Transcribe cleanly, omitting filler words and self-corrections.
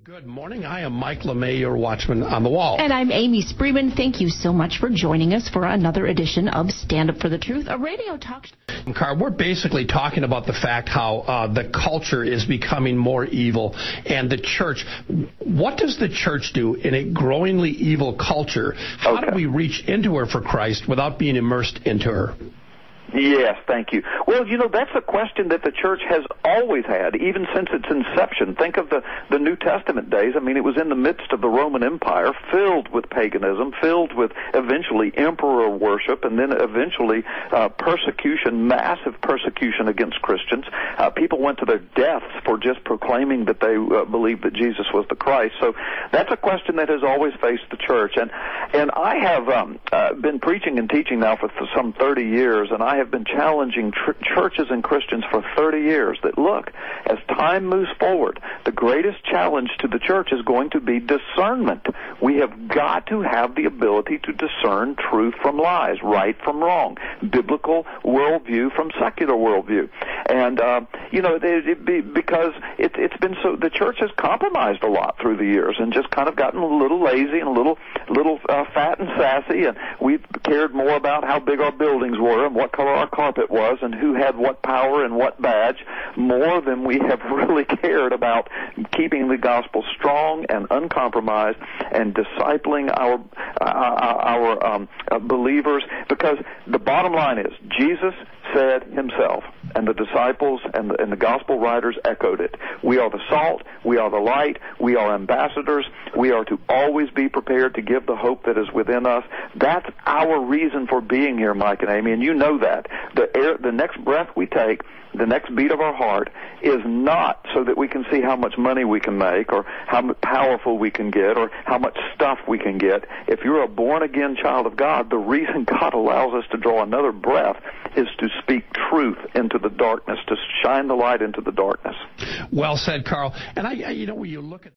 Good morning. I am Mike LeMay, your watchman on the wall. And I'm Amy Spreeman. Thank you so much for joining us for another edition of Stand Up for the Truth, a radio talk show. Carl, we're basically talking about the fact how the culture is becoming more evil, and the church. What does the church do in a growingly evil culture? How do we reach into her for Christ without being immersed into her? Yes, thank you. Well, you know, that's a question that the church has always had, even since its inception. Think of the New Testament days. I mean, it was in the midst of the Roman Empire, filled with paganism, filled with eventually emperor worship, and then eventually persecution, massive persecution against Christians. People went to their deaths for just proclaiming that they believed that Jesus was the Christ. So that's a question that has always faced the church. And I have been preaching and teaching now for some 30 years, and I have been challenging churches and Christians for 30 years that, look, as time moves forward, the greatest challenge to the church is going to be discernment. We have got to have the ability to discern truth from lies, right from wrong, biblical worldview from secular worldview. And, you know, because it's been so, the church has compromised a lot through the years and just kind of gotten a little lazy and a little fat and sassy, and we've cared more about how big our buildings were and what color our carpet was and who had what power and what badge, more than we have really cared about keeping the gospel strong and uncompromised and discipling our believers. Because the bottom line is, Jesus said himself, and the disciples and the gospel writers echoed it, we are the salt, we are the light, we are ambassadors, we are to always be prepared to give the hope that is within us. That's our reason for being here, Mike and Amy, and you know that. The next breath we take, the next beat of our heart, is not so that we can see how much money we can make or how powerful we can get or how much stuff we can get. If you're a born-again child of God, the reason God allows us to draw another breath is to speak truth into the darkness, to shine the light into the darkness. Well said, Carl. And when you look at